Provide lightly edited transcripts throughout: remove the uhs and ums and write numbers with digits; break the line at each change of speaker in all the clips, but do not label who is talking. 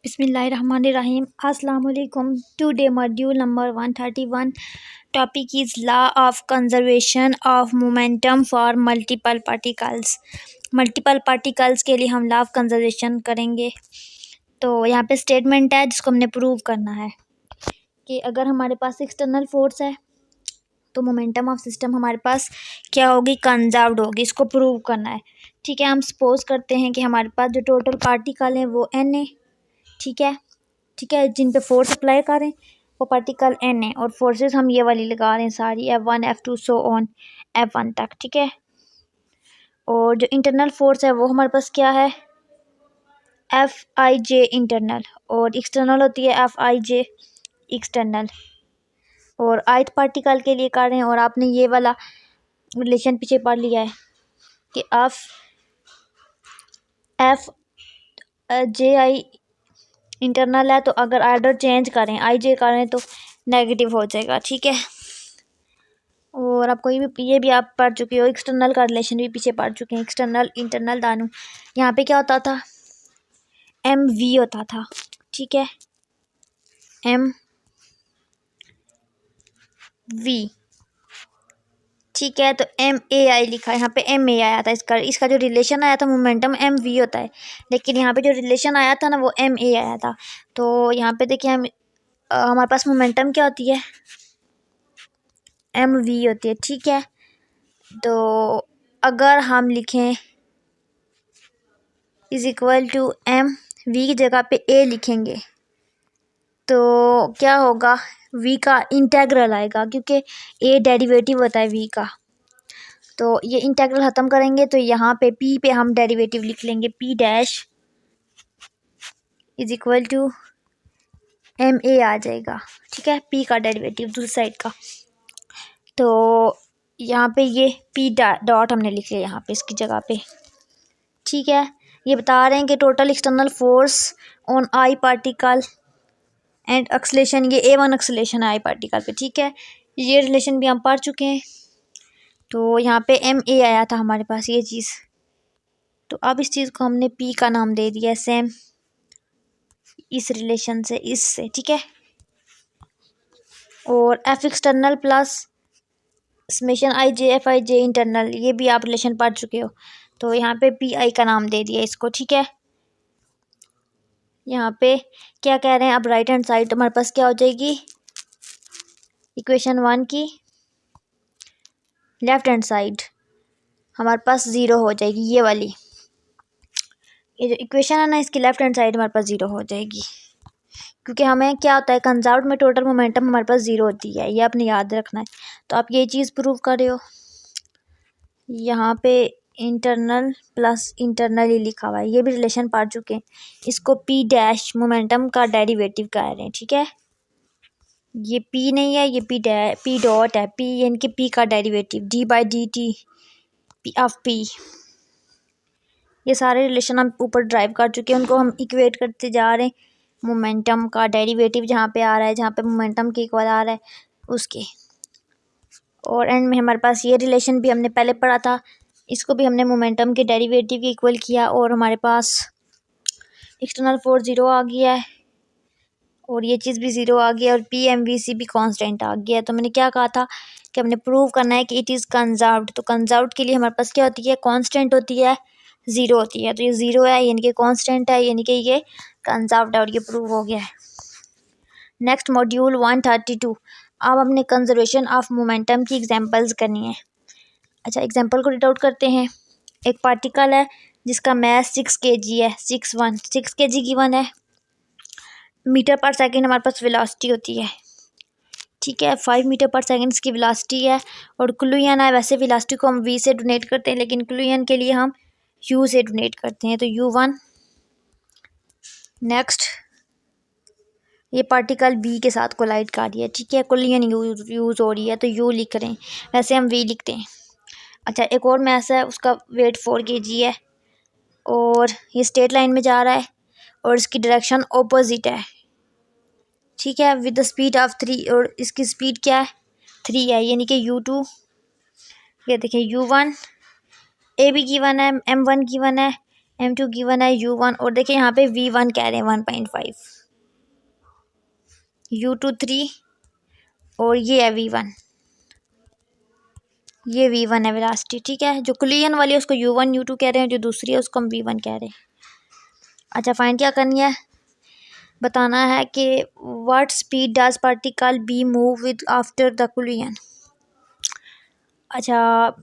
Bismillahirrahmanirrahim. Assalamualaikum. Today module number 131 topic is law of conservation of momentum for multiple particles. Multiple particles के लिए हम law of conservation करेंगे। तो यहाँ पे स्टेटमेंट है जिसको हमने प्रूव करना है कि अगर हमारे पास एक्सटर्नल फोर्स है तो मोमेंटम ऑफ सिस्टम हमारे पास क्या होगी, कंजर्व्ड होगी। इसको प्रूव करना है। ठीक है, हम सपोज करते हैं कि हमारे पास जो टोटल पार्टिकल है वो n है। ठीक है, जिन पे फोर्स अप्लाई करें वो पार्टिकल n है और फोर्सेस हम ये वाली लगा रहे हैं सारी F1 F2 so on F1 तक। ठीक है, और जो इंटरनल फोर्स है वो हमारे पास क्या है, Fij इंटरनल, और एक्सटर्नल होती है Fij एक्सटर्नल। और ith पार्टिकल के लिए कर रहे हैं और आपने ये वाला रिलेशन पीछे पढ़ लिया है कि Fji इंटरनल है, तो अगर आर्डर चेंज करें Ij करें तो नेगेटिव हो जाएगा। ठीक है, और आपको ये भी आप पढ़ चुके हो, एक्सटर्नल का रिलेशन भी पीछे पढ़ चुके हैं, एक्सटर्नल इंटरनल दानू। यहाँ पे क्या होता था, एम वी होता था। ठीक है, एम वी। ठीक है, तो एम ए आई लिखा है, यहाँ पे एम ए आया था। इसका जो रिलेशन आया था मोमेंटम एम वी होता है, लेकिन यहाँ पे जो रिलेशन आया था ना वो एम ए आया था। तो यहाँ पे देखिए हमारे पास मोमेंटम क्या होती है, एम वी होती है। ठीक है, तो अगर हम लिखें is equal to m v की जगह पे ए लिखेंगे तो क्या होगा, वी का इंटेग्रल आएगा, क्योंकि ए डेरिवेटिव होता है वी का। तो ये इंटेग्रल ख़त्म करेंगे तो यहाँ पे पी पे हम डेरिवेटिव लिख लेंगे, P dash is equal to M A आ जाएगा। ठीक है, पी का डेरिवेटिव दूसरी साइड का। तो यहाँ पे ये पी डॉट हमने लिख लिया यहाँ पे इसकी जगह पे। ठीक है, ये बता रहे हैं कि total external force on I particle and acceleration, ये A1 एक्सलेशन है आई पार्टिकल पे। ठीक है, ये रिलेशन भी हम पढ़ चुके हैं। तो यहाँ पे एम ए आया था हमारे पास ये चीज़, तो अब इस चीज़ को हमने पी का नाम दे दिया सेम इस रिलेशन से, इससे। ठीक है, और एफ एक्सटर्नल प्लस समेशन आई जे इंटरनल, ये भी आप रिलेशन पढ़ चुके हो। तो यहाँ पे पी आई का नाम दे दिया इसको। ठीक है, यहाँ पे क्या कह रहे हैं, अब राइट हैंड साइड हमारे पास क्या हो जाएगी, इक्वेशन 1 की लेफ्ट हैंड साइड हमारे पास ज़ीरो हो जाएगी। ये वाली ये जो इक्वेशन है ना, इसकी लेफ्ट हैंड साइड हमारे पास ज़ीरो हो जाएगी, क्योंकि हमें क्या होता है, कंजर्व्ड में टोटल मोमेंटम हमारे पास ज़ीरो होती है, ये आपने याद रखना है। तो आप ये चीज़ प्रूव कर रहे हो, यहाँ पे इंटरनल प्लस इंटरनल ही लिखा हुआ है, ये भी रिलेशन पढ़ चुके हैं। इसको पी डैश मोमेंटम का डेरिवेटिव कह रहे हैं। ठीक है, ये पी नहीं है, ये पी डॉट है, पी यानी कि पी का derivative D by D T P of P. ये सारे रिलेशन हम ऊपर ड्राइव कर चुके हैं, उनको हम इक्वेट करते जा रहे हैं। मोमेंटम का डेरिवेटिव जहाँ पे आ रहा है, जहाँ पे मोमेंटम के इक्वल आ रहा है उसके, और एंड में हमारे पास ये रिलेशन भी हमने पहले पढ़ा था, इसको भी हमने मोमेंटम के डेरिवेटिव के इक्वल किया और हमारे पास एक्सटर्नल फोर्स ज़ीरो आ गया है और ये चीज़ भी ज़ीरो आ गया और पी एम वी सी भी कांस्टेंट आ गया है। तो मैंने क्या कहा था कि हमने प्रूव करना है कि इट इज़ कंजर्व्ड। तो कंजर्व्ड के लिए हमारे पास क्या होती है, कांस्टेंट होती है, ज़ीरो होती है। तो ये ज़ीरो है यानी कि कांस्टेंट है, यानी कि ये कंजर्व्ड है और ये प्रूव हो गया है। नेक्स्ट मॉड्यूल 132, अब हमने कंजर्वेशन ऑफ मोमेंटम की एग्जांपल्स करनी है। अच्छा, एग्जांपल को रीड आउट करते हैं। एक पार्टिकल है जिसका मास 6 kg है, 6 kg गिवन है। मीटर पर सेकंड हमारे पास वेलोसिटी होती है। ठीक है, 5 मीटर पर सेकंड इसकी वेलोसिटी है और क्लूयन है। वैसे वेलोसिटी को हम v से डोनेट करते हैं, लेकिन क्लूयन के लिए हम u से डोनेट करते हैं, तो u1। नेक्स्ट, ये पार्टिकल b के साथ कोलाइड कर रही है। ठीक है, क्लूयन यूज़ हो रही है तो u लिख रहे हैं, वैसे हम v लिखते हैं। अच्छा, एक और मास है, उसका वेट 4 kg है और ये स्ट्रेट लाइन में जा रहा है और इसकी डायरेक्शन ऑपोजिट है। ठीक है, विद द स्पीड ऑफ 3, और इसकी स्पीड क्या है 3 है, यानी कि U2, ये देखिए U1 ए बी गिवन है, M1 गिवन है, M2 गिवन है, U1, और देखिए यहाँ पे V1 कह रहे हैं 1.5, U2 3, और ये है V1, ये V1 है वेलोसिटी। ठीक है, जो कुलियन वाली है उसको U1 U2 कह रहे हैं, जो दूसरी है उसको हम V1 कह रहे हैं। अच्छा, फाइंड क्या करनी है, बताना है कि what speed does particle B move with after the collision. अच्छा,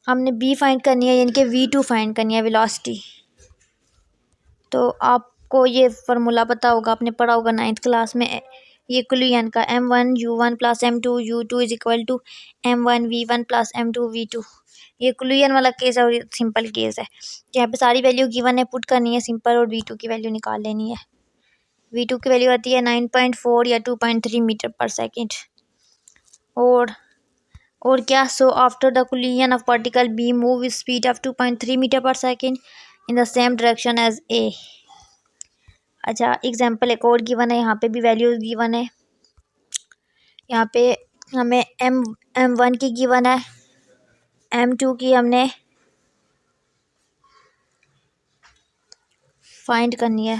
हमने बी फाइंड करनी है, यानी कि V2 फाइंड करनी है वेलोसिटी। तो आपको ये फार्मूला पता होगा, आपने पढ़ा होगा 9th क्लास में, ये कुलियन का M1 U1 plus M2 U2 is equal to M1 V1 plus M2 V2। ये कुलियन वाला केस है और ये सिंपल केस है। यहाँ पे सारी वैल्यू गिवन है, पुट करनी है सिंपल, और V2 की वैल्यू निकाल लेनी है। V2 की वैल्यू आती है 9.4 या 2.3 मीटर पर सेकेंड। और क्या, so after the collision of particle B move with speed of 2.3 metre per second in the same direction as A. अच्छा, एग्जाम्पल एक और गिवन है, यहाँ पे भी वैल्यूज गिवन है। यहाँ पे हमें M1 की गिवन है, M2 की हमने फाइंड करनी है,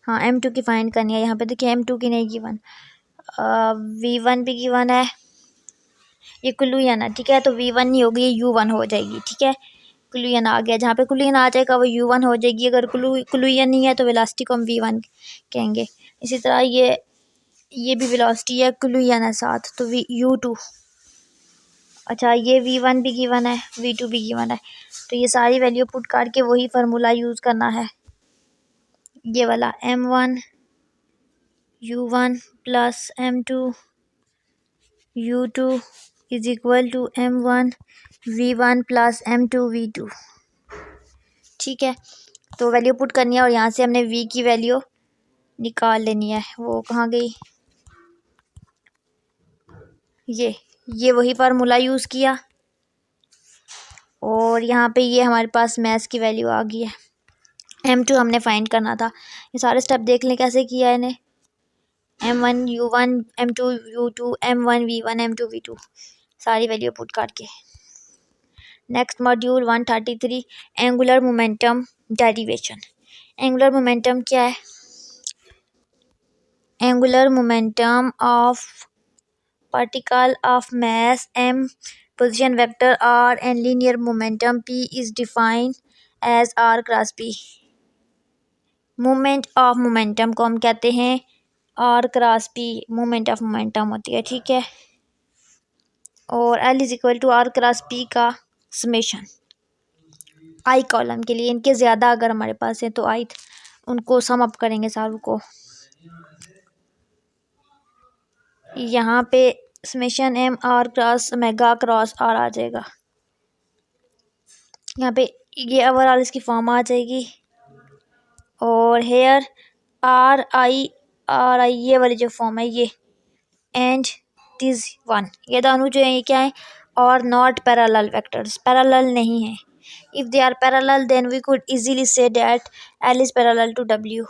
हाँ M2 की फाइंड करनी है। यहाँ पे देखिए M2 की नहीं गिवन, V1 भी गिवन है, ये कुलियन है। ठीक है, तो V1 नहीं होगी, ये U1 हो जाएगी। ठीक है, कुलियन आ गया, जहाँ पे कुलियन आ जाएगा वो U1 हो जाएगी। अगर कुलियन नहीं है तो वेलोसिटी को हम V1 कहेंगे। इसी तरह ये भी वेलोसिटी है, कुलियन है साथ, तो U2। अच्छा, ये V1 भी गिवन है, V2 भी गिवन है, तो ये सारी वैल्यू पुट करके वही फार्मूला यूज़ करना है, ये वाला M1 U1 plus M2 U2 is equal to M1 V1 plus M2 V2। ठीक है, तो वैल्यू पुट करनी है और यहाँ से हमने V की वैल्यू निकाल लेनी है। वो कहाँ गई, ये वही फार्मूला यूज़ किया, और यहाँ पे ये हमारे पास मैथ्स की वैल्यू आ गई है। M2 हमने फाइंड करना था। ये सारे स्टेप देख लें कैसे किया है इन्हें, M1 U1 M2 U2 M1 V1 M2 V2, सारी वैल्यू पुट करके। Next module 133, angular momentum derivation. Angular momentum क्या है, angular momentum of particle of mass m, position vector r, and linear momentum p is defined as r cross p। Moment of momentum को हम कहते हैं r cross p, moment of momentum होती है। ठीक है, और l is equal to r cross p का समेशन i कॉलम के लिए। इनके ज़्यादा अगर हमारे पास है तो i उनको सम अप करेंगे सारों को। यहाँ पे summation m r cross omega cross r आ जाएगा। यहाँ पे ये ओवरऑल इसकी फॉर्म आ जाएगी, और हेयर आर आई ये वाली जो फॉर्म है ये, एंड दिस वन, ये दोनों जो है ये क्या है, और नॉट पैरेलल वेक्टर्स, पैरेलल नहीं है। If they are parallel then we could easily say that l is parallel to डब्ल्यू।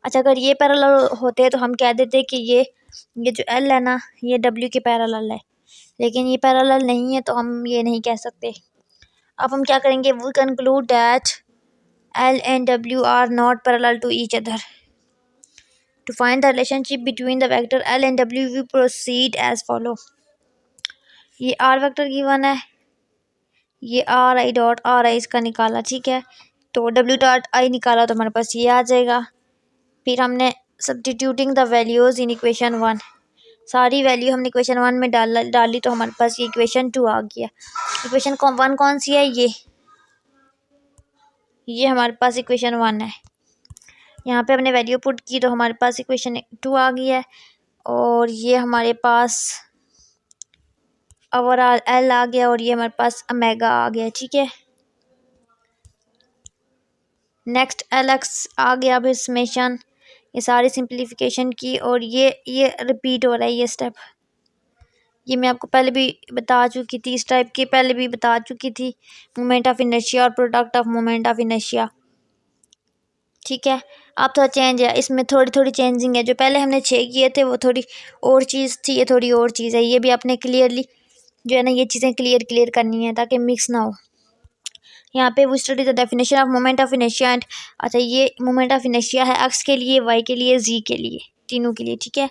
अच्छा, अगर ये पैरेलल होते तो हम कह देते कि ये जो एल है ना ये डब्ल्यू के पैरेलल है, लेकिन ये पैरेलल नहीं है तो हम ये नहीं कह सकते। अब हम क्या करेंगे, we conclude that L and W are not parallel to each other. To find the relationship between the vector L and W, we proceed as follow. ये R वेक्टर गिवन है, ये R I dot R I इसका निकाला। ठीक है, तो W dot I निकाला तो हमारे पास ये आ जाएगा। फिर हमने substituting the values in equation 1, सारी वैल्यू हमने इक्वेशन 1 में डाली तो हमारे पास ये इक्वेशन 2 आ गया। इक्वेशन 1 कौन सी है, ये हमारे पास इक्वेशन 1 है। यहाँ पे हमने वैल्यू पुट की तो हमारे पास इक्वेशन 2 आ गई है, और ये हमारे पास ओवरऑल एल आ गया, और ये हमारे पास ओमेगा आ गया। ठीक है, नेक्स्ट एल एक्स आ गया। अब समेशन, ये सारी सिंप्लीफिकेशन की, और ये रिपीट हो रहा है ये स्टेप। ये मैं आपको पहले भी बता चुकी थी, इस टाइप की पहले भी बता चुकी थी, मोमेंट ऑफ इनर्शिया और product of moment of inertia. ठीक है, अब थोड़ा चेंज है, इसमें थोड़ी थोड़ी चेंजिंग है। जो पहले हमने 6 किए थे वो थोड़ी और चीज़ थी, ये थोड़ी और चीज़ है। ये भी आपने क्लियरली जो है ना ये चीज़ें क्लियर करनी है ताकि मिक्स ना हो। यहाँ पे वो study the definition of moment of inertia and, अच्छा ये मोमेंट ऑफ इनर्शिया है एक्स के लिए, वाई के लिए, जी के लिए, तीनों के लिए, ठीक है।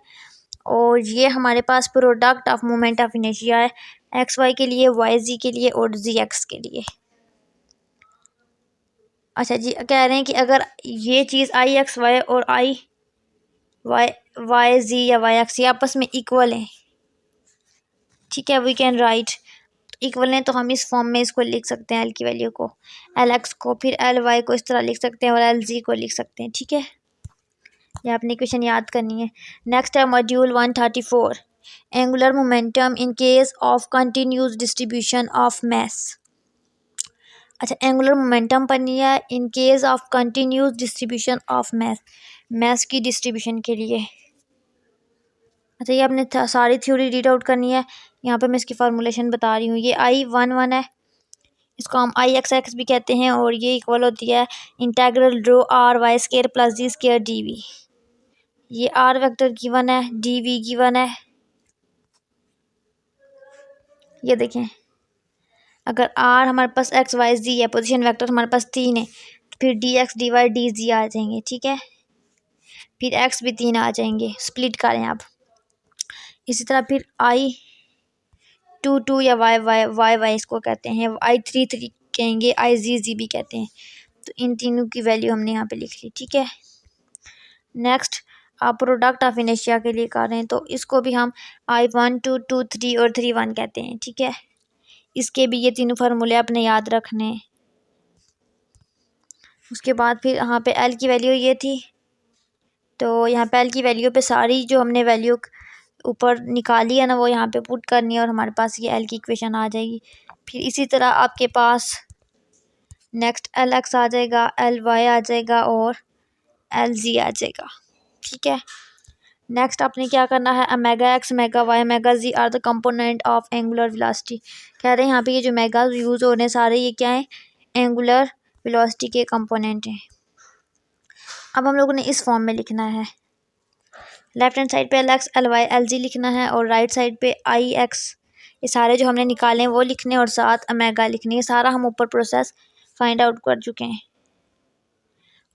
और ये हमारे पास product of moment of inertia है एक्स वाई के लिए, वाई जी के लिए और जी एक्स के लिए। अच्छा जी, कह रहे हैं कि अगर ये चीज़ आई एक्स वाई और आई वाई वाई जी या वाई एक्स ये आपस में इक्वल हैं, ठीक है, वी कैन राइट इक्वल है तो हम इस फॉर्म में इसको लिख सकते हैं, एल की वैल्यू को, एल एक्स को, फिर एल वाई को इस तरह लिख सकते हैं और एल जी को लिख सकते हैं, ठीक है। ये आपने क्वेश्चन याद करनी है। नेक्स्ट है module 134, angular momentum in case of continuous distribution of mass. अच्छा, एंगुलर मोमेंटम पढ़नी है in case of continuous distribution of mass, mass की डिस्ट्रीब्यूशन के लिए। अच्छा, ये आपने सारी थ्योरी रीड आउट करनी है। यहाँ पे मैं इसकी फार्मूलेशन बता रही हूँ। ये आई वन वन है, इसको हम आई एक्स एक्स भी कहते हैं, और ये इक्वल होती है integral rho r y square plus z square d v. ये आर वेक्टर गिवन है, डी वी गिवन है। ये देखें, अगर आर हमारे पास एक्स वाई जी है, पोजीशन वेक्टर हमारे पास 3 है, तो फिर D X D Y D G आ जाएंगे, ठीक है। फिर एक्स भी 3 आ जाएंगे, स्प्लिट करें आप। इसी तरह फिर आई टू टू या वाई वाई वाई वाई इसको कहते हैं, आई थ्री थ्री कहेंगे, आई जी जी भी कहते हैं। तो इन तीनों की वैल्यू हमने यहाँ पे लिख ली, ठीक है। नेक्स्ट आप प्रोडक्ट ऑफ इनर्शिया के लिए कर रहे हैं, तो इसको भी हम I one two two three और थ्री वन कहते हैं, ठीक है। इसके भी ये तीनों फार्मूले अपने याद रखने हैं। उसके बाद फिर यहाँ पे एल की वैल्यू ये थी, तो यहाँ पे एल की वैल्यू पे सारी जो हमने वैल्यू ऊपर निकाली है ना वो यहाँ पे पुट करनी है और हमारे पास ये एल की इक्वेशन आ जाएगी। फिर इसी तरह आपके पास नेक्स्ट एल एक्स आ जाएगा, एल वाई आ जाएगा और एल जी आ जाएगा, ठीक है। नेक्स्ट आपने क्या करना है, omega x omega y omega z are the component of angular velocity. कह रहे हैं यहाँ पे ये जो मेगा यूज़ हो रहे हैं सारे ये क्या है, एंगुलर वेलोसिटी के कंपोनेंट हैं। अब हम लोगों ने इस फॉर्म में लिखना है, लेफ्ट हैंड साइड पे l x l y l z लिखना है और राइट साइड पे आई एक्स, ये सारे जो हमने निकाले हैं वो लिखने और साथ ओमेगा लिखनी है। सारा हम ऊपर प्रोसेस फाइंड आउट कर चुके हैं।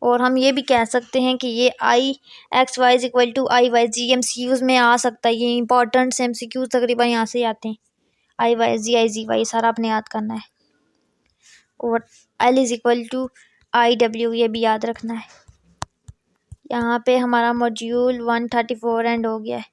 और हम ये भी कह सकते हैं कि ये I X Y is equal to I Y G M C use में आ सकता है। ये इंपॉर्टेंट से MCQs तकरीबन यहाँ से आते हैं। आई जी वाई सारा आपने याद करना है। और l is equal to I डब्ल्यू ये भी याद रखना है। यहाँ पे हमारा मॉड्यूल 134 एंड हो गया है।